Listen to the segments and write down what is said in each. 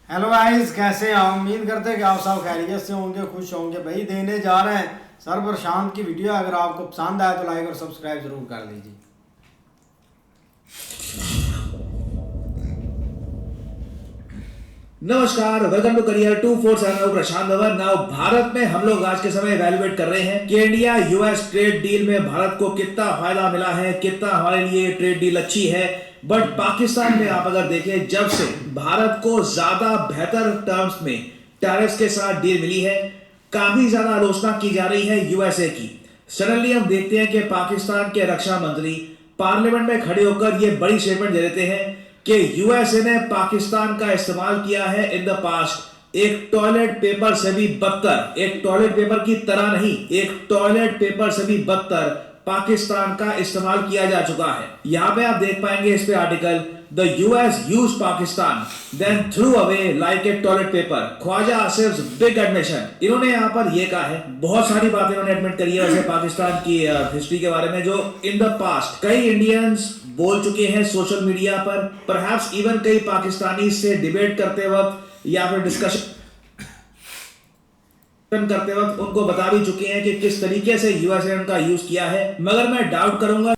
Hello guys, कैसे हैं? उम्मीद करते हैं कि आप सब खैरियत से होंगे, खुश होंगे। भाई देने जा रहे हैं सर प्रशांत की वीडियो। अगर आपको पसंद आए तो लाइक और सब्सक्राइब जरूर कर दीजिए। नमस्कार, welcome to career 247 Prashant Dhawan. Now Bharat में हम लोग आज के समय इवैल्यूएट कर रहे हैं कि इंडिया यूएस ट्रेड डील में भारत को कितना फायदा मिला है, कितना हमारे लिए ट्रेड डील अच्छी है। बट पाकिस्तान में आप अगर देखें, जब से भारत को ज्यादा बेहतर टर्म्स में टैरिफ्स के साथ डील मिली है, काफी ज्यादा आलोचना की जा रही है यूएसए की। सडनली हम देखते हैं कि पाकिस्तान के रक्षा मंत्री पार्लियामेंट में खड़े होकर ये बड़ी स्टेटमेंट दे देते हैं कि यूएसए ने पाकिस्तान का इस्तेमाल किया है इन द पास्ट एक टॉयलेट पेपर से भी बदतर, एक टॉयलेट पेपर की तरह नहीं, एक टॉयलेट पेपर से भी बदतर पाकिस्तान का इस्तेमाल किया जा चुका है। यहां पे आप देख पाएंगे इस पे article, the US use Pakistan then throw away like a toilet paper, Khawaja Asif big admission. इन्होंने यहां पर यह कहा है, बहुत सारी बातें इन्होंने एडमिट करी है वैसे पाकिस्तान की हिस्ट्री के बारे में, जो इन द पास्ट कई इंडियंस बोल चुके हैं सोशल मीडिया पर, परहैप्स इवन कई पाकिस्तानी से डिबेट करते वक्त या फिर डिस्कशन करते वक्त उनको बता भी चुके हैं कि किस तरीके से यूएसए का यूज किया है। मगर मैं डाउट करूंगा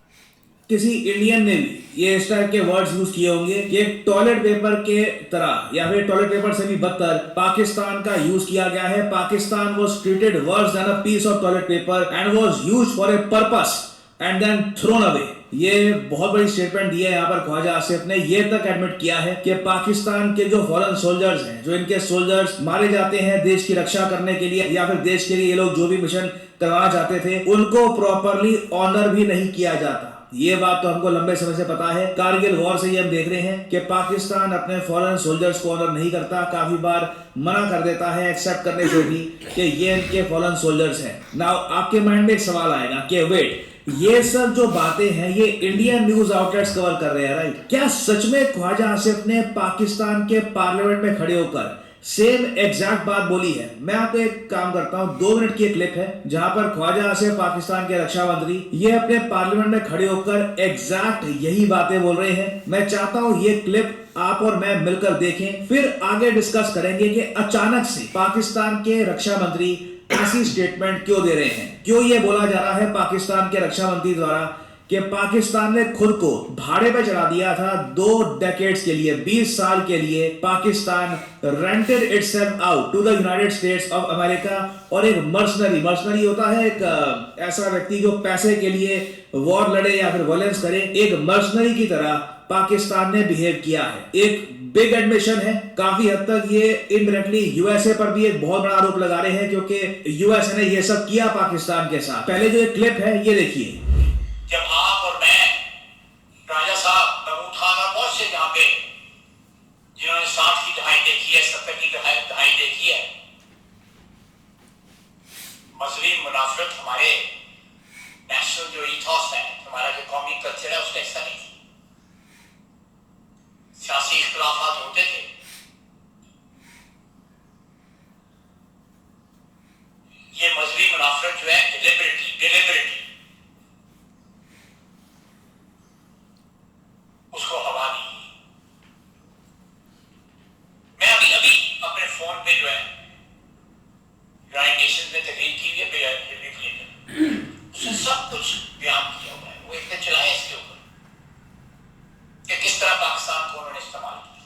किसी इंडियन ने भी ये इस टाइप के वर्ड्स यूज किए होंगे कि एक टॉयलेट पेपर के तरह या फिर टॉयलेट पेपर से भी बदतर पाकिस्तान का यूज किया गया है। Pakistan was treated worse than a piece of toilet paper and was used for a purpose and then thrown away. ये बहुत बड़ी स्टेटमेंट दी है यहाँ पर ख्वाजा आसिफ ने। ये तक एडमिट किया है कि पाकिस्तान के जो फॉरेन सोल्जर्स हैं, जो इनके सोल्जर्स मारे जाते हैं देश की रक्षा करने के लिए या फिर देश के लिए ये लोग जो भी मिशन करवाना चाहते थे, उनको प्रॉपरली ऑनर भी नहीं किया जाता। ये बात तो हमको लंबे समय से पता है। कारगिल वॉर से ये हम देख रहे हैं कि पाकिस्तान अपने फॉरेन सोल्जर्स को ऑनर नहीं करता, काफी बार मना कर देता है एक्सेप्ट करने से भी कि ये इनके फॉरेन सोल्जर्स हैं। नाउ आपके माइंड में एक सवाल आएगा कि वेट, ये सब जो बातें हैं ये इंडियन न्यूज आउटलेट्स कवर कर रहे हैं, राइट? क्या सच में ख्वाजा आसिफ ने पाकिस्तान के पार्लियामेंट में खड़े होकर सेम एग्जैक्ट बात बोली है? मैं आपको एक काम करता हूं, 2 मिनट की एक क्लिप है जहां पर ख्वाजा आसिफ पाकिस्तान के रक्षा मंत्री ये अपने पार्लियामेंट में खड़े होकर एग्जैक्ट यही बातें बोल रहे हैं। मैं चाहता हूं ये क्लिप आप और मैं मिलकर देखें, फिर आगे डिस्कस करेंगे कि अचानक से पाकिस्तान के रक्षा मंत्री ऐसी स्टेटमेंट क्यों दे रहे हैं, क्यों ये बोला जा रहा है पाकिस्तान के रक्षा मंत्री द्वारा कि पाकिस्तान ने खुद को भाड़े पे चढ़ा दिया था 2 डेकेड्स के लिए, 20 साल के लिए। Pakistan rented itself out to the United States of America. और एक मर्सनरी होता है एक ऐसा व्यक्ति जो पैसे के लिए वॉर लड़े या फिर वॉयलेंस करे, एक मर्सनरी की तरह पाकिस्तान ने बिहेव किया है। एक बिग एडमिशन है। काफी हद तक ये इनडायरेक्टली यूएसए पर भी एक बहुत बड़ा आरोप लगा रहे हैं क्योंकि यूएसए ने ये सब किया पाकिस्तान के साथ। पहले जो एक क्लिप है ये देखिए। जब आप और मैं राजा साहब महमूद खान और बहुत से यहाँ पे जिन्होंने 60 की दहाई देखी है, 70 की दहाई देखी है, मजहबी मुनाफरत हमारे नेशनल जो इथॉस है, हमारा जो कौमी कल्चर है, उसका हिस्सा नहीं थी। सियासी इख्तिलाफात होते थे, ये मजहबी मुनाफरत जो है डिलिबरेटली उसको हवा दी। मैं अभी अपने फोन पे जो है यूनाइटेड नेशंस में तकरीर की हुई है हिलरी क्लिंटन, उसने सब कुछ बयान किया हुआ है। वो एक दिन चलाए इसके ऊपर कि किस तरह पाकिस्तान को उन्होंने इस्तेमाल किया।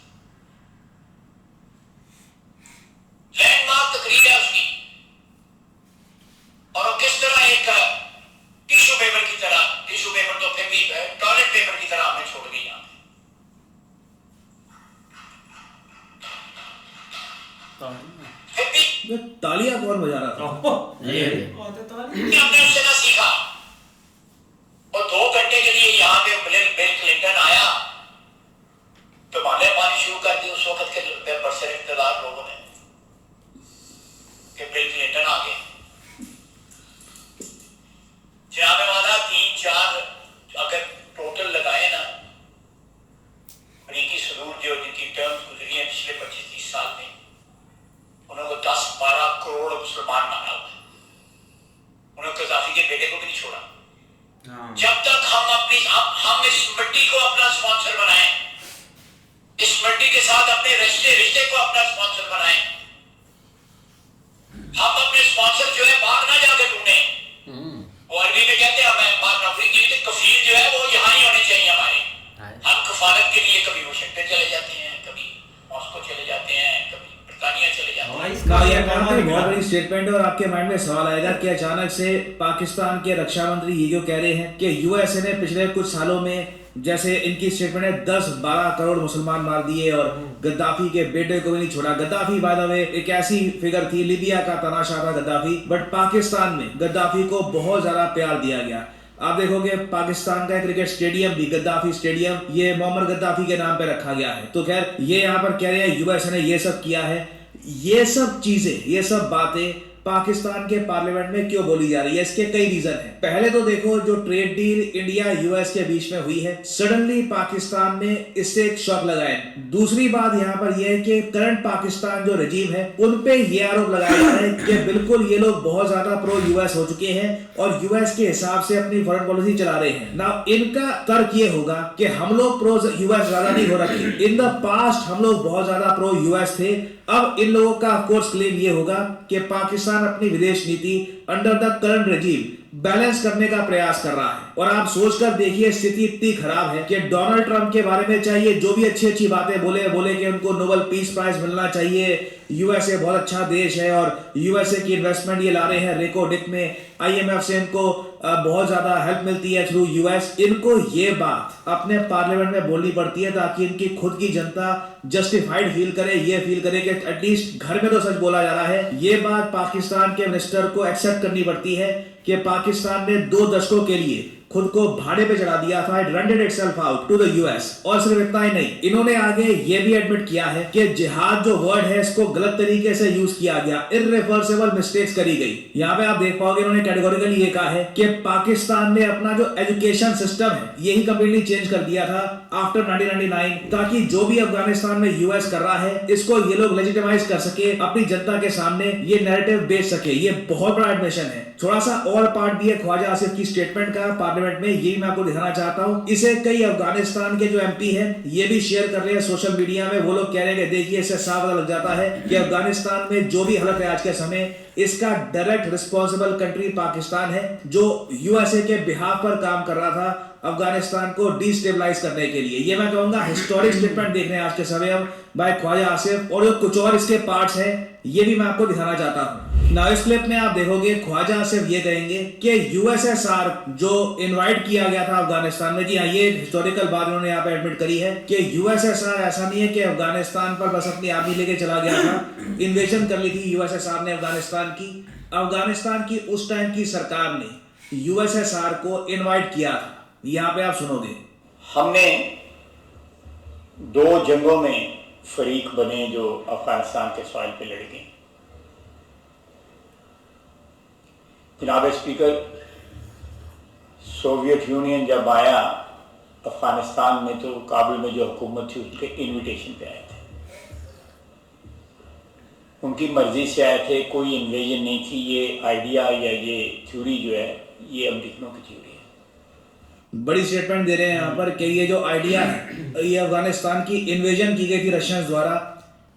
लैंडमार्क तकरीर है उसकी, और वो किस तरह एक टिश्यू पेपर की तरह, टिश्यू पेपर तो फिर भी टॉयलेट पेपर की तरह हमें छोड़ दी यहाँ पे। फिर भी तालियां कौन बजा रहा था? हमने उससे ना सीखा। और 2 घंटे के लिए यहाँ पे बिल क्लिंटन आया तो माले पानी शुरू कर दी उस वक्त के बरसर इक़्तिदार लोगों ने कि बिल क्लिंटन आ गए। जनाब वाला 3-4 अगर टोटल लगाए ना, अमरीकी सरूर जो जिनकी टर्म्स गुजरी है पिछले 25-30 साल में, उन्होंने 10-12 करोड़ मुसलमान मारा हुआ है। उन्होंने कज़ाफी के बेटे को भी नहीं छोड़ा। जब तक हम इस मिट्टी को अपना स्पॉन्सर बनाएं, इस मिट्टी के साथ अपने रिश्ते को अपना स्पॉन्सर बनाएं। हम अपने स्पॉन्सर जो है बाहर ना जाके ढूंढे। वो अरबी में कहते हैं हमें बाहर नौकरी की थी, कफील जो है वो यहाँ ही होने चाहिए हमारे। हम कफालत के लिए कभी वाशिंगटन चले जाते हैं, कभी मॉस्को चले जाते हैं, कभी ब्रिटानिया चले जाते हैं। ये बहुत बड़ी स्टेटमेंट है और आपके माइंड में सवाल आएगा कि अचानक से पाकिस्तान के रक्षा मंत्री ये जो कह रहे हैं कि यूएसए ने पिछले कुछ सालों में, जैसे इनकी स्टेटमेंट है, 10-12 करोड़ मुसलमान मार दिए और गद्दाफी के बेटे को भी नहीं छोड़ा। गद्दाफी बाय द वे एक ऐसी फिगर थी, लिबिया का तमाशा था गद्दाफी, बट पाकिस्तान में गद्दाफी को बहुत ज्यादा प्यार दिया गया। आप देखोगे पाकिस्तान का क्रिकेट स्टेडियम भी गद्दाफी स्टेडियम, ये मोहम्मद गद्दाफी के नाम पे रखा गया है। तो खैर ये यहाँ पर कह रहे हैं यूएसए ने ये सब किया है। ये सब चीजें, ये सब बातें पाकिस्तान के पार्लियामेंट में क्यों बोली जा रही है? इसके कई रीजन हैं। पहले तो देखो, जो ट्रेड डील इंडिया यूएस के बीच में हुई है, सडनली पाकिस्तान ने इससे एक शॉक लगाया। दूसरी बात यहाँ पर यह है कि करंट पाकिस्तान जो रजीम है, उन पे ये आरोप लगाया जा रहा है कि बिल्कुल ये लोग बहुत ज्यादा प्रो यूएस हो चुके हैं और यूएस के हिसाब से अपनी फॉरेन पॉलिसी चला रहे हैं ना। इनका तर्क ये होगा कि हम लोग प्रो यूएस ज्यादा नहीं हो रखे, इन द पास्ट हम लोग बहुत ज्यादा प्रो यूएस थे। अब इन लोगों का ऑफ कोर्स क्लेम ये होगा कि पाकिस्तान अपनी विदेश नीति under the current regime balance करने का प्रयास कर रहा है। और आप सोचकर देखिए, स्थिति इतनी खराब है कि डोनाल्ड ट्रंप के बारे में चाहिए जो भी अच्छी अच्छी बातें बोले कि उनको नोबेल पीस प्राइज मिलना चाहिए, यूएसए बहुत अच्छा देश है और यूएसए की इन्वेस्टमेंट ये ला रहे हैं रेको डिक में, आईएमएफ से इनको बहुत ज्यादा हेल्प मिलती है थ्रू यूएस। इनको ये बात अपने पार्लियामेंट में बोलनी पड़ती है ताकि इनकी खुद की जनता जस्टिफाइड फील करे, ये फील करे कि एटलीस्ट घर में तो सच बोला जा रहा है। ये बात पाकिस्तान के मिनिस्टर को एक्सेप्ट करनी पड़ती है कि पाकिस्तान ने 2 दशकों के लिए खुद को भाड़े पे चढ़ा दिया था, it rented itself out to the US. और सिर्फ इतना ही नहीं, इन्होंने आगे ये भी एडमिट किया है कि जिहाद जो वर्ड है इसको गलत तरीके से यूज किया गया, इररिवर्सिबल मिस्टेक्स करी गई। यहाँ पे आप देख पाओगे इन्होंने कैटेगोरिकली ये कहा है कि पाकिस्तान ने अपना जो एजुकेशन सिस्टम है यही कंप्लीटली चेंज कर दिया था आफ्टर 1999, ताकि जो भी अफगानिस्तान में यूएस कर रहा है इसको ये लोग लेजिटिमाइज कर सके, अपनी जनता के सामने ये नैरेटिव बेच सके। ये बहुत बड़ा एडमिशन है। थोड़ा सा और पार्ट भी है ख्वाजा आसिफ की स्टेटमेंट का पार्लियामेंट में, ये मैं आपको दिखाना चाहता हूं। इसे कई अफगानिस्तान के जो एमपी हैं ये भी शेयर कर रहे हैं सोशल मीडिया में। वो लोग कह रहे हैं कि देखिए, इससे साफ पता लग जाता है कि अफगानिस्तान में जो भी हालत है आज के समय, इसका डायरेक्ट रिस्पॉन्सिबल कंट्री पाकिस्तान है, जो यूएसए के बिहाफ पर काम कर रहा था अफगानिस्तान को डिस्टेबलाइज करने के लिए। ये मैं कहूंगा हिस्टोरिक स्टेटमेंट देख रहे हैं आज के समय हम बाय ख्वाजा आसिफ, और जो कुछ और इसके पार्ट्स हैं ये भी मैं आपको दिखाना चाहता हूं। ना इस क्लिप में आप देखोगे ख्वाजा आसिफ ये कहेंगे कि यूएसएसआर जो इनवाइट किया गया था अफगानिस्तान में, जी हाँ, ये हिस्टोरिकल बात उन्होंने यहाँ पे एडमिट करी है कि यूएसएसआर ऐसा नहीं है कि अफगानिस्तान पर बस अपनी आर्मी लेके चला गया था। इन्वेजन कर ली थी यूएसएसआर ने अफगानिस्तान की। अफगानिस्तान की उस टाइम की सरकार ने यूएसएसआर को इन्वाइट किया था। यहाँ पे आप सुनोगे, हमने 2 जंगों में फरीक बने जो अफगानिस्तान के सॉइल पे लड़ गए। जनाब स्पीकर, सोवियत यूनियन जब आया अफगानिस्तान में तो काबुल में जो हुकूमत थी उसके इनविटेशन पे आए थे, उनकी मर्जी से आए थे, कोई इन्वेजन नहीं थी। ये आइडिया या ये थ्योरी जो है ये अमेरिकनों की थ्योरी है। बड़ी स्टेटमेंट दे रहे हैं यहाँ पर कि ये जो आइडिया है ये अफगानिस्तान की इन्वेजन की गई थी रशियंस द्वारा,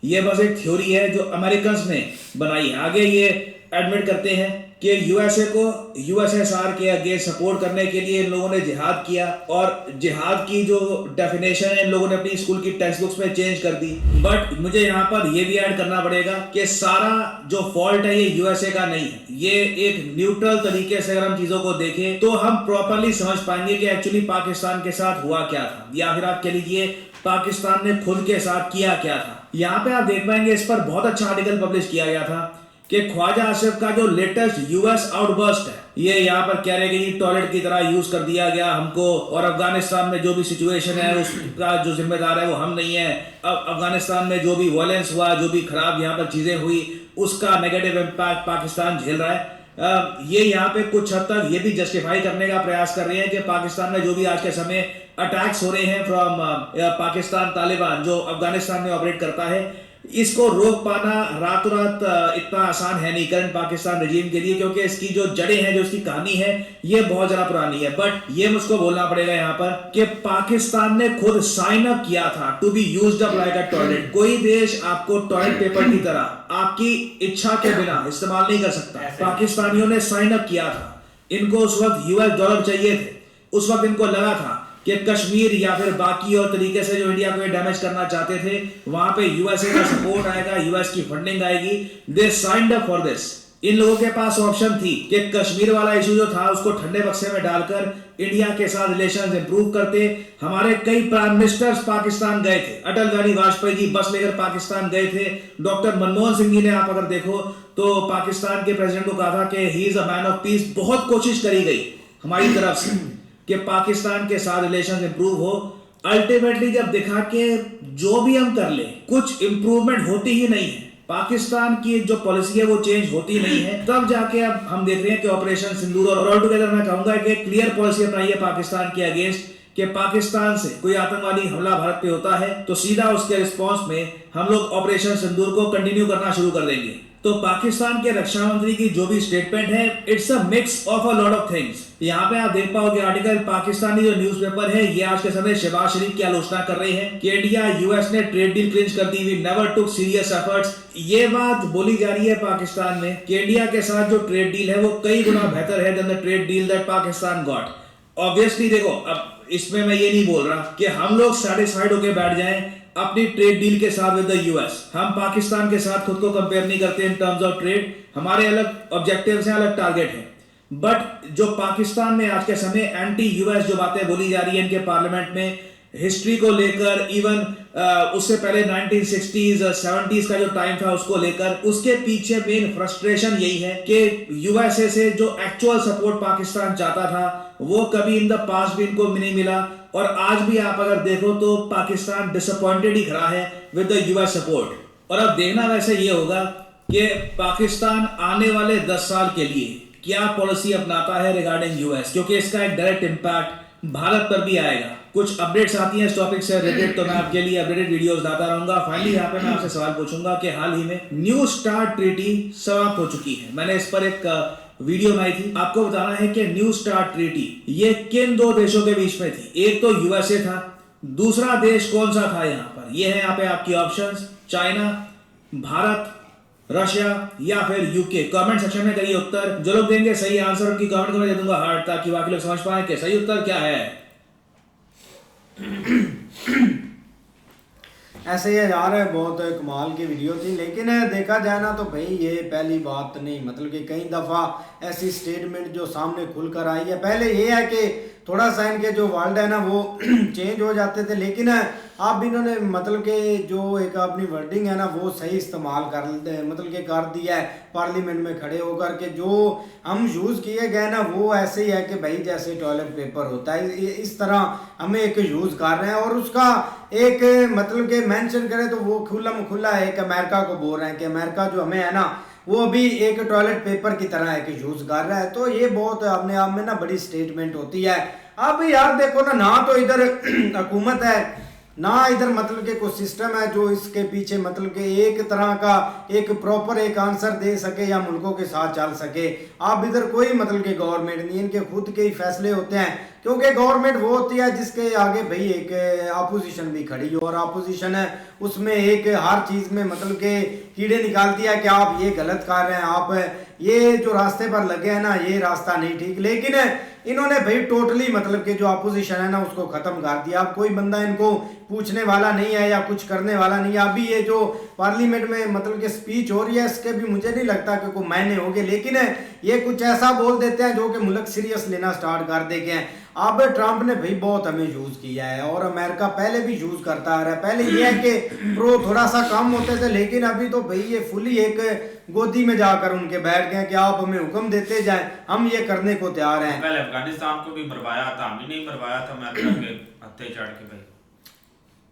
ये बस एक थ्योरी है जो अमेरिकन्स ने बनाई है। आगे ये एडमिट करते हैं कि यूएसए को यूएसएसआर के अगेंस्ट सपोर्ट करने के लिए इन लोगों ने जिहाद किया, और जिहाद की जो डेफिनेशन है इन लोगों ने अपनी स्कूल की टेक्स्ट बुक्स में चेंज कर दी। बट मुझे यहाँ पर ये भी ऐड करना पड़ेगा कि सारा जो फॉल्ट है ये यूएसए का नहीं है। ये एक न्यूट्रल तरीके से अगर हम चीजों को देखें तो हम प्रॉपरली समझ पाएंगे कि एक्चुअली पाकिस्तान के साथ हुआ क्या था, या फिर आप कह लीजिए पाकिस्तान ने खुद के साथ किया क्या था। यहाँ पे आप देख पाएंगे इस पर बहुत अच्छा आर्टिकल पब्लिश किया गया था कि ख्वाजा आसिफ का जो लेटेस्ट यूएस आउटबर्स्ट है, ये यहाँ पर कह रहे हैं कि टॉयलेट की तरह यूज कर दिया गया हमको, और अफगानिस्तान में जो भी सिचुएशन है उसका जो जिम्मेदार है वो हम नहीं है। अब अफगानिस्तान में जो भी वायलेंस हुआ, जो भी खराब यहाँ पर चीजें हुई, उसका नेगेटिव इम्पैक्ट पाकिस्तान झेल रहा है। ये यहाँ पे कुछ हद तक ये भी जस्टिफाई करने का प्रयास कर रहे हैं कि पाकिस्तान में जो भी आज के समय अटैक्स हो रहे हैं फ्रॉम पाकिस्तान तालिबान जो अफगानिस्तान में ऑपरेट करता है, इसको रोक पाना रातों रात इतना आसान है नहीं करंट पाकिस्तान रजीम के लिए, क्योंकि इसकी जो जड़ें हैं, जो इसकी कहानी है, ये बहुत ज्यादा पुरानी है। बट ये मुझको बोलना पड़ेगा यहाँ पर कि पाकिस्तान ने खुद साइन अप किया था to be used up like a toilet. कोई देश आपको टॉयलेट पेपर की तरह आपकी इच्छा के बिना इस्तेमाल नहीं कर सकता। पाकिस्तानियों ने साइन अप किया था। इनको उस वक्त $US चाहिए थे। उस वक्त इनको लगा था कि कश्मीर या फिर बाकी और तरीके से जो इंडिया को डैमेज करना चाहते थे, वहां पे यूएसए का सपोर्ट आएगा, यूएस की फंडिंग आएगी। दे साइंड अप फॉर दिस। इन लोगों के पास ऑप्शन थी कि कश्मीर वाला इशू जो था उसको ठंडे बक्से में डालकर इंडिया के साथ रिलेशंस इंप्रूव करते। हमारे कई प्राइम मिनिस्टर्स पाकिस्तान गए थे। अटल बिहारी वाजपेयी जी बस लेकर पाकिस्तान गए थे। डॉक्टर मनमोहन सिंह जी ने, आप अगर देखो तो पाकिस्तान के प्रेसिडेंट को कहा था कि he is a man of peace. बहुत कोशिश करी गई हमारी तरफ से कि पाकिस्तान के साथ रिलेशंस इंप्रूव हो। अल्टीमेटली जब देखा कि जो भी हम कर ले कुछ इंप्रूवमेंट होती ही नहीं है, पाकिस्तान की जो पॉलिसी है वो चेंज होती नहीं है, तब जाके अब हम देख रहे हैं कि ऑपरेशन सिंदूर और ऑल टुगेदर मैं कहूंगा कि क्लियर पॉलिसी अपनाई है पाकिस्तान के अगेंस्ट कि पाकिस्तान से कोई आतंकवादी हमला भारत पे होता है तो सीधा उसके रिस्पॉन्स में हम लोग ऑपरेशन सिंदूर को कंटिन्यू करना शुरू कर देंगे। तो पाकिस्तान के रक्षा मंत्री की जो भी स्टेटमेंट है, it's a mix of a lot of things. यहाँ पे आप देख पाओगे आर्टिकल, पाकिस्तानी जो न्यूज़पेपर है ये आज के समय शहबाज शरीफ की आलोचना कर रहे हैं कि इंडिया यूएस ने ट्रेड डील क्लिंच कर दी, we never took serious efforts. ये बात बोली जा रही है पाकिस्तान में कि इंडिया के साथ जो ट्रेड डील है वो कई गुना बेहतर है than the trade deal that Pakistan got. Obviously देखो, अब इसमें मैं ये नहीं बोल रहा कि हम लोग सैटिस्फाइड होकर बैठ जाएं अपनी ट्रेड डील के साथ विद द यूएस। हम पाकिस्तान के साथ खुद को कंपेयर नहीं करते इन टर्म्स ऑफ ट्रेड। हमारे अलग ऑब्जेक्टिव्स हैं, अलग टारगेट हैं। बट जो पाकिस्तान में आज के समय एंटी यूएस जो बातें बोली जा रही है इनके पार्लियामेंट में, हिस्ट्री को लेकर, इवन उससे पहले 1960s 70s का जो टाइम था उसको लेकर, उसके पीछे मेन फ्रस्ट्रेशन यही है कि यूएसए से जो एक्चुअल सपोर्ट पाकिस्तान चाहता था वो कभी इन द पास्ट भी इनको नहीं मिला। और आज भी आप अगर देखो तो पाकिस्तान डिसअपॉइंटेड ही खड़ा है विद द यूएस सपोर्ट। और अब देखना वैसे ये होगा कि पाकिस्तान आने वाले 10 साल के लिए क्या पॉलिसी अपनाता है रिगार्डिंग यूएस, क्योंकि इसका एक डायरेक्ट इंपैक्ट भारत पर भी आएगा। कुछ अपडेट्स आती हैं इस टॉपिक से रिलेटेड तो मैं आपके लिए अपडेटेड वीडियोस लाता रहूंगा। फाइनली यहाँ पे मैं आपसे सवाल पूछूंगा कि हाल ही में न्यू स्टार्ट ट्रीटी समाप्त हो चुकी है। मैंने इस पर एक वीडियो बनाई थी। आपको बताना है कि न्यू स्टार्ट ट्रीटी ये किन दो देशों के बीच में थी। एक तो यूएसए था, दूसरा देश कौन सा था यहाँ पर? ये है यहाँ पे आपकी ऑप्शंस, चाइना, भारत, रशिया या फिर यूके। कमेंट सेक्शन में करिए उत्तर। जो लोग देंगे सही आंसर उनकी कमेंट को मैं दे दूंगा हार्ट, ताकि बाकी लोग समझ पाए कि सही उत्तर क्या है। ऐसे ये यार बहुत कमाल की वीडियो थी, लेकिन देखा जाए ना तो भाई ये पहली बात नहीं, मतलब कि कई दफ़ा ऐसी स्टेटमेंट जो सामने खुलकर आई है। पहले ये है कि थोड़ा सा इनके जो वर्ल्ड है ना वो चेंज हो जाते थे, लेकिन अब इन्होंने मतलब कि जो एक अपनी वर्डिंग है ना वो सही इस्तेमाल कर मतलब कि कर दिया है पार्लियामेंट में खड़े होकर के। जो हम यूज़ किए गए ना वो ऐसे ही है कि भाई जैसे टॉयलेट पेपर होता है इस तरह हमें एक यूज़ कर रहे हैं। और उसका एक मतलब कि मेंशन करें तो वो खुला एक अमेरिका को बोल रहे हैं कि अमेरिका जो हमें है ना वो अभी एक टॉयलेट पेपर की तरह है कि यूज़ कर रहा है। तो ये बहुत अपने आप में ना बड़ी स्टेटमेंट होती है। अब यार देखो ना तो इधर हुकूमत है ना इधर मतलब के कोई सिस्टम है जो इसके पीछे मतलब के एक तरह का एक प्रॉपर एक आंसर दे सके या मुल्कों के साथ चल सके। अब इधर कोई मतलब के गवर्नमेंट नहीं, इनके खुद के ही फैसले होते हैं, क्योंकि गवर्नमेंट वो होती है जिसके आगे भाई एक अपोजिशन भी खड़ी हो और अपोजिशन है उसमें एक हर चीज़ में मतलब के कीड़े निकालती है कि आप ये गलत कर रहे हैं, आप ये जो रास्ते पर लगे हैं ना ये रास्ता नहीं ठीक। लेकिन इन्होंने भाई टोटली मतलब कि जो अपोजिशन है ना उसको ख़त्म कर दिया। अब कोई बंदा इनको पूछने वाला नहीं है या कुछ करने वाला नहीं है। अभी ये जो पार्लियामेंट में मतलब कि स्पीच हो रही है इसके भी मुझे नहीं लगता कि कोई मायने होंगे, लेकिन ये कुछ ऐसा बोल देते हैं जो कि मुल्क सीरियस लेना स्टार्ट कर देते हैं। अब ट्रंप ने भाई बहुत हमें यूज़ किया है और अमेरिका पहले भी यूज़ करता आ रहा है। पहले ये है कि प्रो थोड़ा सा कम होते थे, लेकिन अभी तो भाई ये फुली एक गोदी में जाकर उनके बैठ गए कि आप हमें हुक्म देते जाएं, हम ये करने को तैयार हैं। पहले अफगानिस्तान को भी मरवाया था, हमने नहीं मरवाया था अमेरिका के हत्थे चढ़ के। भाई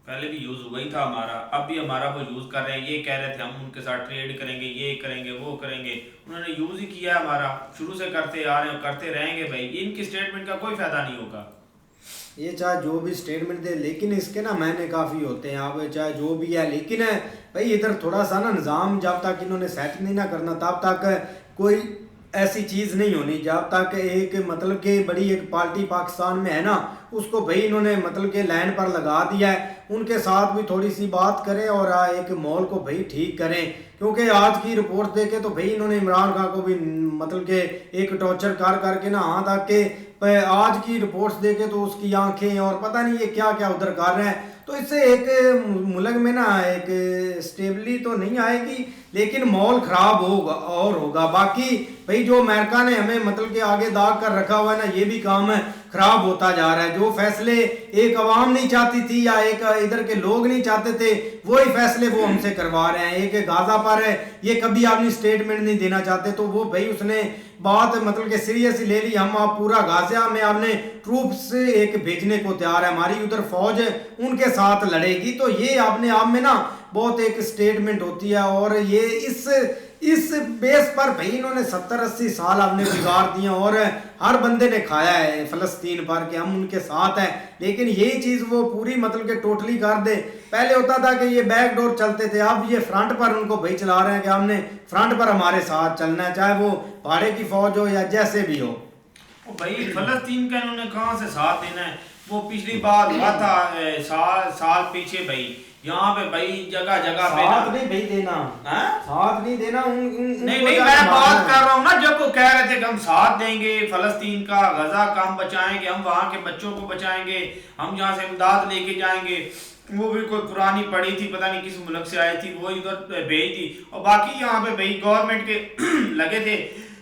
पहले भी यूज़ हुआ ही था हमारा, अब भी हमारा वो यूज़ कर रहे हैं। ये कह रहे थे हम उनके साथ ट्रेड करेंगे, ये करेंगे, वो करेंगे, उन्होंने यूज़ ही किया हमारा। शुरू से करते आ रहे हैं, करते रहेंगे। भाई इनकी स्टेटमेंट का कोई फायदा नहीं होगा। ये चाहे जो भी स्टेटमेंट दे, लेकिन इसके ना मायने काफ़ी होते हैं। अब चाहे जो भी है, लेकिन भाई इधर थोड़ा सा ना निज़ाम जब तक इन्होंने सेट नहीं ना करना तब तक कोई ऐसी चीज़ नहीं होनी, जब तक एक मतलब कि बड़ी एक पार्टी पाकिस्तान में है ना उसको भाई इन्होंने मतलब कि लाइन पर लगा दिया है, उनके साथ भी थोड़ी सी बात करें और एक माहौल को भाई ठीक करें। क्योंकि आज की रिपोर्ट देखे तो भाई इन्होंने इमरान खान को भी मतलब कि एक टॉर्चर कर करके ना हाथ आके, आज की रिपोर्ट्स देखे तो उसकी आंखें और पता नहीं ये क्या क्या उधर कर रहे हैं। तो इससे एक मुल्क में ना एक स्टेबली तो नहीं आएगी लेकिन माहौल ख़राब होगा और होगा। बाकी भाई जो अमेरिका ने हमें मतलब कि आगे दाग कर रखा हुआ है ना, ये भी काम है खराब होता जा रहा है। जो फैसले एक आवाम नहीं चाहती थी या एक इधर के लोग नहीं चाहते थे वही फैसले वो हमसे करवा रहे हैं। एक गाजा पर है, ये कभी अपनी स्टेटमेंट नहीं देना चाहते तो वो भाई उसने बात मतलब कि सीरियस ले ली। हम आप पूरा गाजा में आपने ट्रूप्स एक भेजने को तैयार है, हमारी उधर फौज उनके साथ लड़ेगी। तो ये अपने आप में ना बहुत एक स्टेटमेंट होती है और ये इस बेस पर भाई इन्होंने 70-80 साल आपने बिगाड़ दिए और हर बंदे ने खाया है फलस्तीन पर कि हम उनके साथ हैं। लेकिन यही चीज़ वो पूरी मतलब कि टोटली कर दे। पहले होता था कि ये बैक डोर चलते थे, अब ये फ्रंट पर उनको भाई चला रहे हैं कि हमने फ्रंट पर हमारे साथ चलना है, चाहे वो भाड़े की फौज हो या जैसे भी हो। भाई फलस्तीन का इन्होंने कहाँ से साथ देना है? वो पिछली बार हुआ था साल पीछे भाई, यहाँ पे भाई जगह जगह पे साथ नहीं भाई देना, साथ नहीं देना नहीं मैं बात कर रहा हूँ ना, जब वो कह रहे थे कि हम साथ देंगे फलस्तीन का, गजा का हम बचाएंगे, हम वहाँ के बच्चों को बचाएंगे, हम यहाँ से इमदाद लेके जाएंगे। वो भी कोई पुरानी पड़ी थी, पता नहीं किस मुल्क से आई थी, वो इधर भेज दी। और बाकी यहाँ पे भाई गवर्नमेंट के लगे थे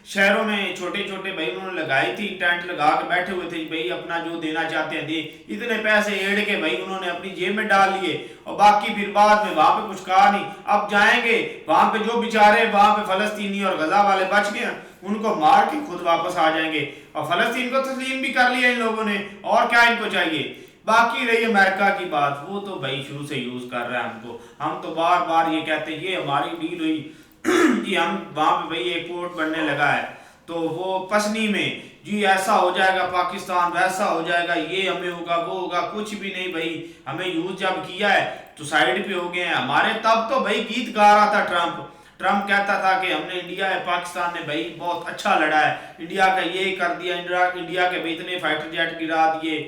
शहरों में, छोटे छोटे भाई उन्होंने लगाई थी, टेंट लगा के बैठे हुए थे भाई अपना जो देना चाहते हैं दे। इतने पैसे एड़ के भाई उन्होंने अपनी जेब में डाल लिए और बाकी फिर बाद में वहां पे कुछ कहा नहीं। अब जाएंगे वहां पे जो बेचारे वहां पे फलस्तीनी और गजा वाले बच गए उनको मार के खुद वापस आ जाएंगे और फलस्तीन को तस्लीम भी कर लिया इन लोगों ने, और क्या इनको चाहिए। बाकी रही अमेरिका की बात, वो तो भाई शुरू से यूज कर रहा है हमको। हम तो बार बार ये कहते हैं ये हमारी डील हुई जी, हम वहां पे भाई एक पोर्ट बनने लगा है तो वो पसनी में जी ऐसा हो जाएगा पाकिस्तान, वैसा हो जाएगा, ये हमें होगा वो होगा, कुछ भी नहीं भाई। हमें यूज जब किया है तो साइड पे हो गए हैं हमारे। तब तो भाई गीत गा रहा था ट्रम्प कहता था कि हमने इंडिया है पाकिस्तान ने भाई बहुत अच्छा लड़ा है, इंडिया का ये कर दिया, इंडिया के इतने फाइटर जेट गिरा दिए,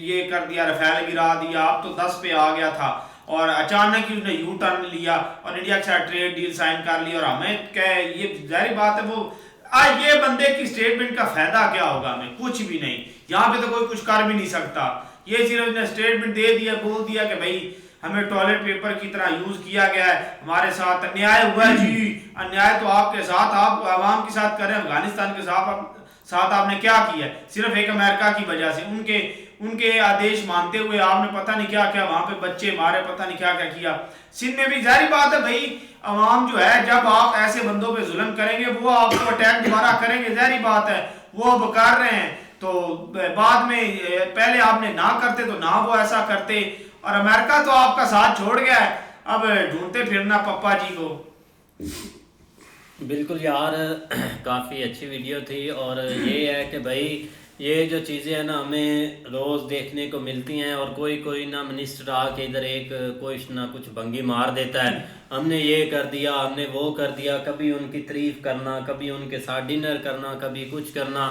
ये कर दिया, रफेल गिरा दिया। अब तो 10 पे आ गया था और अचानक ही उसने यू टर्न लिया और इंडिया के साथ ट्रेड डील साइन कर ली। और हमें क्या ये जाहिर बात है वो आज ये बंदे की स्टेटमेंट का फायदा क्या होगा? हमें कुछ भी नहीं, यहाँ पे तो कोई कुछ कर भी नहीं सकता। ये सिर्फ ने स्टेटमेंट दे दिया, बोल दिया कि भाई हमें टॉयलेट पेपर की तरह यूज किया गया है, हमारे साथ अन्याय हुआ है जी। अन्याय तो आपके साथ, आप आवाम के साथ करें, अफगानिस्तान के साथ आपने क्या किया? सिर्फ एक अमेरिका की वजह से उनके आदेश मानते हुए आपने पता नहीं क्या क्या वहां पे बच्चे मारे, पता नहीं क्या क्या किया। सिंध में भी जाहिर बात है भाई अवाम जो है जब आप ऐसे बंदों पे जुल्म करेंगे वो आपको अटैक दोबारा करेंगे, जाहिर बात है वो अब कर रहे हैं। तो बाद में पहले आपने ना करते तो ना वो ऐसा करते, और अमेरिका तो आपका साथ छोड़ गया है, अब ढूंढते फिरना पप्पा जी को। बिल्कुल यार, काफ़ी अच्छी वीडियो थी। और ये है कि भाई ये जो चीज़ें हैं ना हमें रोज़ देखने को मिलती हैं और कोई ना मिनिस्टर आके इधर एक कुछ ना कुछ भंगी मार देता है, हमने ये कर दिया, हमने वो कर दिया, कभी उनकी तारीफ करना, कभी उनके साथ डिनर करना, कभी कुछ करना।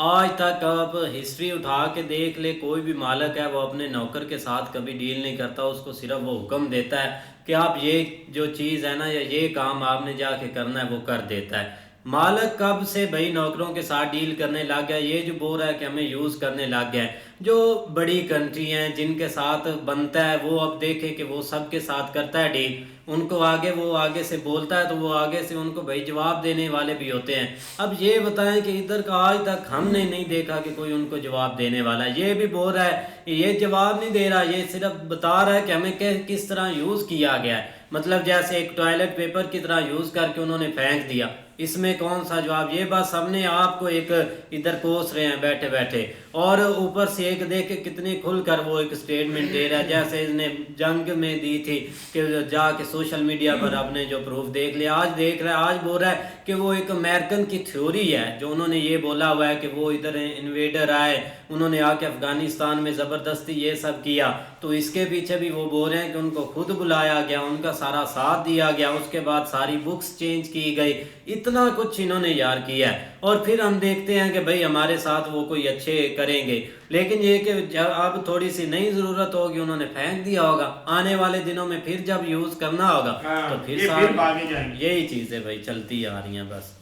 आज तक आप हिस्ट्री उठा के देख ले, कोई भी मालिक है वो अपने नौकर के साथ कभी डील नहीं करता, उसको सिर्फ वो हुक्म देता है कि आप ये जो चीज़ है ना या ये काम आपने जाके करना है वो कर देता है। मालिक कब से भाई नौकरों के साथ डील करने लग गया, ये जो बोल रहा है कि हमें यूज़ करने लग गया है। जो बड़ी कंट्री हैं जिनके साथ बनता है वो अब देखे कि वो सबके साथ करता है डील, उनको आगे वो आगे से बोलता है तो वो आगे से उनको भाई जवाब देने वाले भी होते हैं। अब ये बताएं कि इधर का आज तक हमने नहीं देखा कि कोई उनको जवाब देने वाला है। ये भी बोल रहा है, ये जवाब नहीं दे रहा, ये सिर्फ बता रहा है कि हमें किस तरह यूज़ किया गया है। मतलब जैसे एक टॉयलेट पेपर की तरह यूज़ करके उन्होंने फेंक दिया, इसमें कौन सा जवाब? ये बात सबने आपको एक इधर कोस रहे हैं बैठे बैठे, और ऊपर से एक देख के कितने खुलकर वो एक स्टेटमेंट दे रहा है जैसे इसने जंग में दी थी कि जाके सोशल मीडिया पर आपने जो प्रूफ देख लिया। आज देख रहा है, आज बोल रहा है कि वो एक अमेरिकन की थ्योरी है जो उन्होंने ये बोला हुआ है कि वो इधर इन्वेडर आए, उन्होंने आके अफगानिस्तान में ज़बरदस्ती ये सब किया, तो इसके पीछे भी वो बोल रहे हैं कि उनको खुद बुलाया गया, उनका सारा साथ दिया गया, उसके बाद सारी बुक्स चेंज की गई, इतना कुछ इन्होंने यार किया है। और फिर हम देखते हैं कि भाई हमारे साथ वो कोई अच्छे करेंगे, लेकिन ये कि जब अब थोड़ी सी नई ज़रूरत होगी उन्होंने फेंक दिया होगा, आने वाले दिनों में फिर जब यूज़ करना होगा तो ये फिर भागे जाएंगे। यही चीज़ें भाई चलती आ रही हैं बस।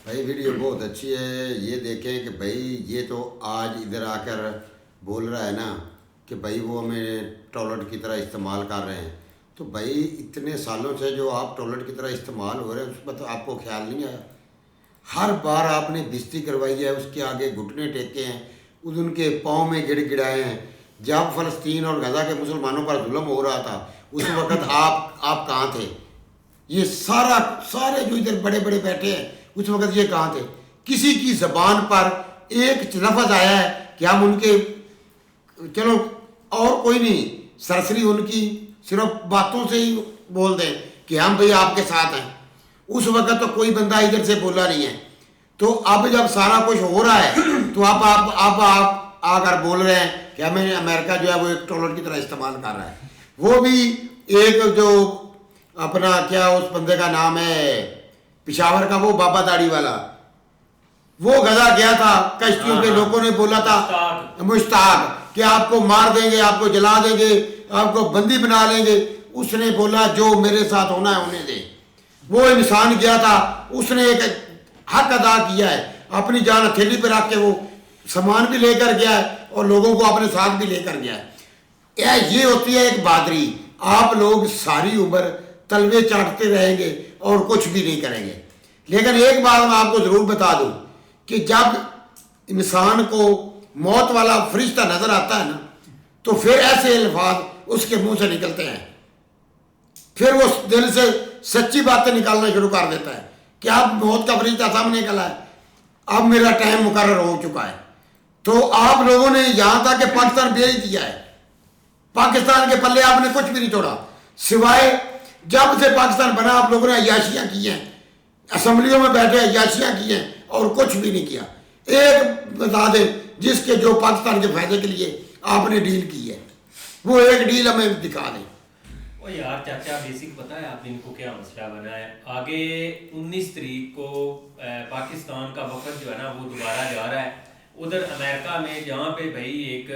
भाई वीडियो बहुत अच्छी है। ये देखें कि भाई ये तो आज इधर आकर बोल रहा है ना कि भाई वो हमें टॉयलेट की तरह इस्तेमाल कर रहे हैं, तो भाई इतने सालों से जो आप टॉयलेट की तरह इस्तेमाल हो रहे हैं उस पर तो आपको ख्याल नहीं आया। हर बार आपने बिस्ती करवाई है, उसके आगे घुटने टेके हैं, उनके पाँव में गिड़गिड़ाए हैं। जब फ़लस्तीन और गजा के मुसलमानों पर जुल्म हो रहा था उस वक़्त आप कहाँ थे? ये सारे जो इधर बड़े बड़े बैठे हैं उस वक़्त ये कहाँ थे? किसी की ज़बान पर एक लफ्ज़ आया है कि हम उनके, चलो और कोई नहीं, सरसरी उनकी सिर्फ बातों से ही बोल दें कि हम भाई आपके साथ हैं, उस वक़्त तो कोई बंदा इधर से बोला नहीं है। तो अब जब सारा कुछ हो रहा है तो आप आकर बोल रहे हैं कि हमें अमेरिका जो है वो एक टॉयलेट की तरह इस्तेमाल कर रहा है। वो भी एक जो अपना क्या उस बंदे का नाम है पिशावर का, वो बाबा दाढ़ी वाला, वो गजा गया था कश्तियों के, लोगों ने बोला था मुश्ताक कि आपको मार देंगे, आपको जला देंगे, आपको बंदी बना लेंगे। उसने बोला जो मेरे साथ होना है होने दे। वो इंसान गया था, उसने एक हक अदा किया है, अपनी जान हथेली पर रख के वो सामान भी लेकर गया है और लोगों को अपने साथ भी लेकर गया है। ये होती है एक बहादुरी। आप लोग सारी उम्र तलवे चाटते रहेंगे और कुछ भी नहीं करेंगे। लेकिन एक बात मैं आपको ज़रूर बता दूं कि जब इंसान को मौत वाला फरिश्ता नज़र आता है ना, तो फिर ऐसे अल्फाज उसके मुंह से निकलते हैं, फिर वो दिल से सच्ची बातें निकालना शुरू कर देता है कि अब मौत का फरिश्ता सामने निकला है, अब मेरा टाइम मुकर्रर हो चुका है। तो आप लोगों ने यहाँ तक कि पाकिस्तान भेज दिया है, पाकिस्तान के पल्ले आपने कुछ भी नहीं छोड़ा, सिवाय जब से पाकिस्तान बना आप लोगों ने अय्याशियाँ की हैं, असम्बलियों में बैठे अय्याशियाँ की हैं और कुछ भी नहीं किया। एक बता दें जिसके जो पाकिस्तान के फायदे के लिए आपने डील की है, वो एक डील हमें दिखा दें। ओ यार चाचा, बेसिक पता है आप इनको क्या मसला बना है? आगे 19 तारीख को पाकिस्तान का वफद जो है ना वो दोबारा जा रहा है उधर अमेरिका में, जहाँ पे भाई एक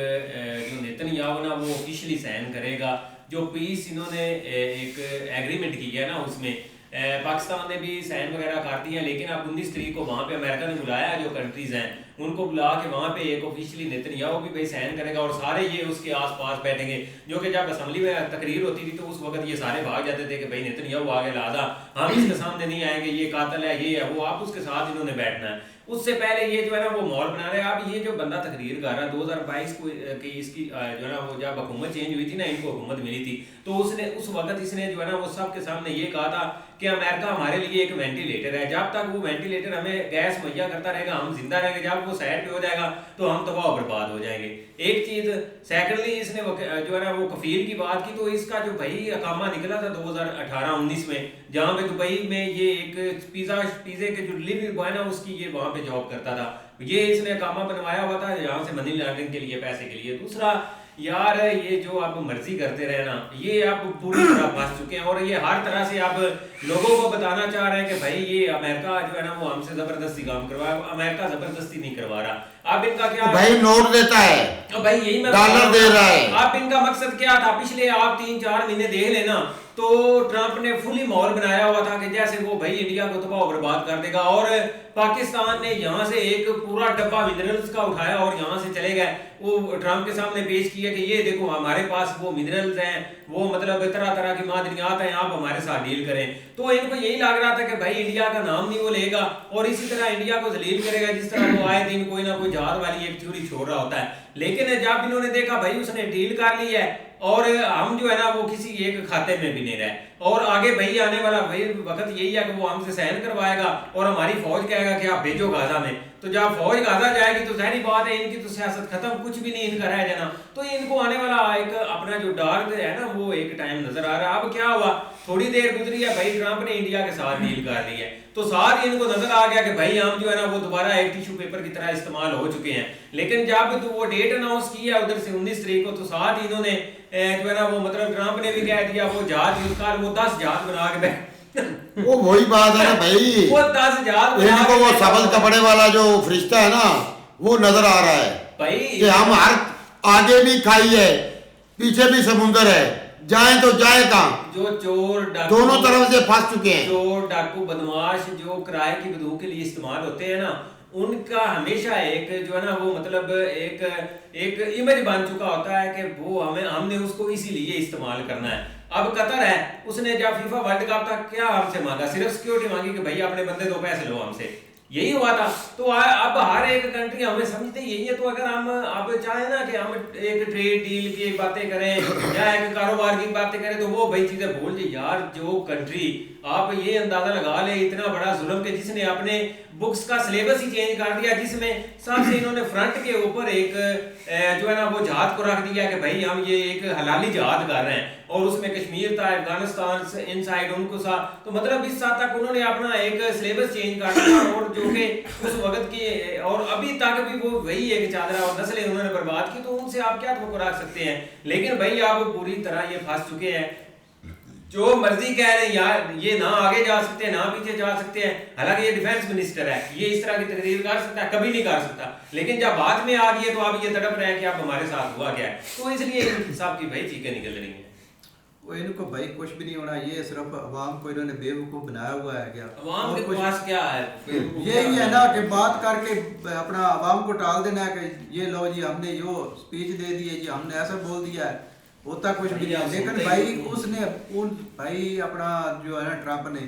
जो नेतन्याहू ना वो ऑफिशियली साइन करेगा जो पीस इन्होंने एक एग्रीमेंट की है ना, उसमें पाकिस्तान ने भी साइन वगैरह कर दिए हैं। लेकिन अब 19 तारीख को वहाँ पे अमेरिका ने बुलाया है, जो कंट्रीज हैं उनको बुला के वहाँ पे एक ऑफिशियली नेतन्याहू भी भाई साइन करेगा और सारे ये उसके आसपास बैठेंगे। जो कि जब असम्बली में तकरीर होती थी तो उस वक्त ये सारे भाग जाते थे कि भाई नेतन्याहू आ गया, लिहाजा हम इसके सामने नहीं आएंगे, ये कातिल है, ये है वो, आप उसके साथ इन्होंने बैठना है। उससे पहले ये जो है ना वो माहौल बना रहे हैं। अब ये जो बंदा तकरीर कर रहा है 2022 को की इसकी जो है ना वो जब हुकूमत चेंज हुई थी ना, इनको हुकूमत मिली थी, तो उसने उस वक्त इसने जो है ना वो सबके सामने ये कहा था कि अमेरिका हमारे लिए एक वेंटिलेटर है, जब तक वो वेंटिलेटर हमें गैस मुहैया करता रहेगा हम जिंदा रहेंगे, जब वो साइड पे हो जाएगा तो हम तबाह बर्बाद हो जाएंगे। एक चीज। सेकेंडली इसने जो है ना वो कफील की बात की, तो इसका जो भाई अकामा निकला था 2018-19 में, जहाँ पे दुबई में ये एक पिज़्ज़े के जो डिलीवरी बॉय ना उसकी ये वहाँ पे जॉब करता था, ये इसने अकामा बनवाया हुआ था यहाँ से मनी लॉन्ड्रिंग के लिए, पैसे के लिए। दूसरा यार ये जो आप मर्जी करते रहे ना, ये आप पूरी तरह फंस चुके हैं और ये हर तरह से आप लोगों को बताना चाह रहे हैं कि भाई ये अमेरिका जो है ना वो हमसे जबरदस्ती काम करवा, अमेरिका जबरदस्ती नहीं करवा रहा। अब इनका क्या भाई नोट देता है, भाई यही मैं डॉलर दे रहा है। अब इनका मकसद क्या था? पिछले आप 3-4 महीने देख लेना तो ट्रंप ने फुली माहौल बनाया हुआ था कि जैसे वो भाई इंडिया को तबाह बर्बाद कर देगा, और पाकिस्तान ने यहाँ से एक पूरा डब्बा मिनरल्स का उठाया और यहाँ से चले गए। वो ट्रंप के सामने पेश किया कि ये देखो हमारे पास वो मिनरल्स हैं, वो मतलब तरह तरह की मादनियात हैं, आप हमारे साथ डील करें। तो इनको यही लग रहा था कि भाई इंडिया का नाम नहीं वो लेगा और इसी तरह इंडिया को जलील करेगा, जिस तरह वो आए दिन कोई ना कोई जहाज वाली एक थ्योरी छोड़ रहा होता है। लेकिन जब इन्होंने देखा भाई उसने डील कर ली है और हम जो है ना वो किसी एक खाते में भी नहीं रहे, और आगे भाई आने वाला भाई वक्त यही है कि वो हमसे सहन करवाएगा और हमारी फौज कहेगा कि आप भेजो गाजा में। तो जब फौज गाजा जाएगी तो जाहिर बात है इनकी तो सियासत खत्म, कुछ भी नहीं इनका रह जाना। तो इनको आने वाला एक अपना जो डार्क है ना वो एक टाइम नजर आ रहा है। अब क्या हुआ थोड़ी देर गुजरी है भाई, ट्रंप ने इंडिया के साथ डील कर ली है, तो साथ ही इनको नजर आ गया कि भाई हम जो है ना वो दोबारा एक टिश्यू पेपर की तरह इस्तेमाल हो चुके हैं। लेकिन जब तो वो डेट अनाउंस की है उधर से 19 तारीख को, तो साथ ही इन्होंने जो है ना वो मतलब ट्रंप ने भी कह दिया वो जहाज यूज कर, वो 10 जहाज बना के वो वही बात है ना भाई, वो 10 जहाज इनको वो सबल कपड़े वाला जो फरिश्ता है ना वो नजर आ रहा है भाई कि हम हर आगे भी खाई है पीछे भी समुंदर है, जाएं तो जाए कहाँ, जो चोर डाकू दोनों तरफ से फंस चुके हैं। चोर डाकू बदमाश जो किराए की बंदूक के लिए इस्तेमाल होते हैं ना, उनका हमेशा एक जो है ना वो मतलब एक इमेज बन चुका होता है कि वो हमने उसको इसीलिए इस्तेमाल करना है। अब कतर है, उसने जब फीफा वर्ल्ड कप तक क्या हमसे मांगा, सिर्फ सिक्योरिटी मांगी कि भाई अपने बंदे दो पैसे लो हमसे, यही हुआ था। तो अब हर एक कंट्री हमें समझते यही है। तो अगर हम अब चाहें ना कि हम एक ट्रेड डील की बातें करें या एक कारोबार की बातें करें, तो वो भाई चीजें भूल जाए यार। जो कंट्री आप ये अंदाजा लगा ले इतना बड़ा जुल्म के जिसने अपने बुक्स का सिलेबस ही चेंज कर दिया, जिसमें सबसे इन्होंने फ्रंट के ऊपर एक जो है ना वो जहाज को रख दिया कि भाई हम ये एक हलाली जहाज कर रहे हैं, और उसमें कश्मीर था, अफगानिस्तान इनसाइड उनको सा, तो मतलब इस साल तक उन्होंने अपना एक सिलेबस चेंज कर दिया, और जो कि उस वक्त की और अभी तक भी वो वही एक चादरा और नस्लें उन्होंने बर्बाद की, तो उनसे आप क्या तो रख सकते हैं। लेकिन भाई आप पूरी तरह ये फंस चुके हैं, जो मर्जी कह रहे हैं यार, ये ना आगे जा सकते हैं ना पीछे जा सकते हैं। हालांकि ये डिफेंस मिनिस्टर है, ये इस तरह की तकरीर कर सकता है, कभी नहीं कर सकता, लेकिन जब बात में आ गई है तो आप ये तड़प रहे हैं कि आप हमारे साथ हुआ क्या है, तो इसलिए साहब की भाई चीखें निकल रही हैं। वो इनको भाई कुछ भी नहीं होना, ये सिर्फ अवाम को इन्होंने बेवकूफ बनाया हुआ है क्या? अवाम के पास क्या है? यही है ना कि बात करके अपना अवाम को टाल देना है कि ये लो जी हमने यो स्पीच दे दी है जी, हमने ऐसा बोल दिया है, होता कुछ भी नहीं। लेकिन भाई उसने भाई अपना जो है ना ट्रंप ने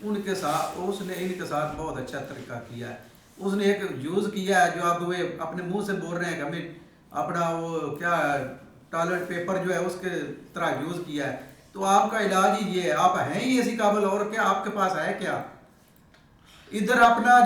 उनके साथ उसने इनके साथ बहुत अच्छा तरीका किया है। उसने एक यूज किया है जो अब वे अपने मुंह से बोल रहे हैं कि हमें अपना वो क्या टॉयलेट पेपर जो है उसके तरह यूज किया है, तो आपका इलाज ही ये है, आप हैं ही इसी काबिल, और क्या आपके पास है क्या? इधर अपना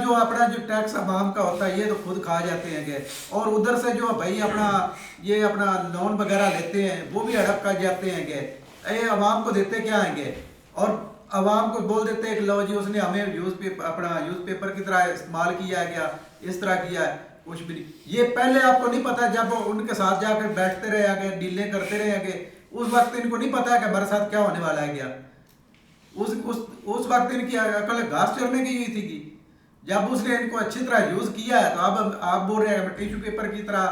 जो टैक्स अवाम का होता है ये तो खुद खा जाते हैं, और उधर से जो भाई अपना लोन वगैरह लेते हैं वो भी हड़प कर जाते हैं, ये अवाम को देते क्या हैं, और अवाम को बोल देते हैं कि लो जी उसने हमें यूज पेपर की तरह इस्तेमाल किया है, क्या इस तरह किया है, कुछ भी नहीं। ये पहले आपको नहीं पता, जब उनके साथ जाकर बैठते रहे आगे डीलें करते रहे आगे, उस वक्त इनको नहीं पता है कि हमारे साथ क्या होने वाला है क्या। उस वक्त इनकी अकल घास चरने की हुई थी कि जब उसने इनको अच्छी तरह यूज किया है, तो अब आप बोल रहे हैं टिश्यू पेपर की तरह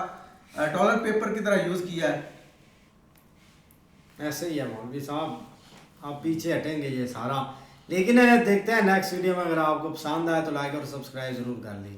टॉयलेट पेपर की तरह यूज किया है। ऐसे ही है मौलवी साहब, आप पीछे हटेंगे ये सारा। लेकिन देखते हैं नेक्स्ट वीडियो में, अगर आपको पसंद आए तो लाइक और सब्सक्राइब जरूर कर लीजिए।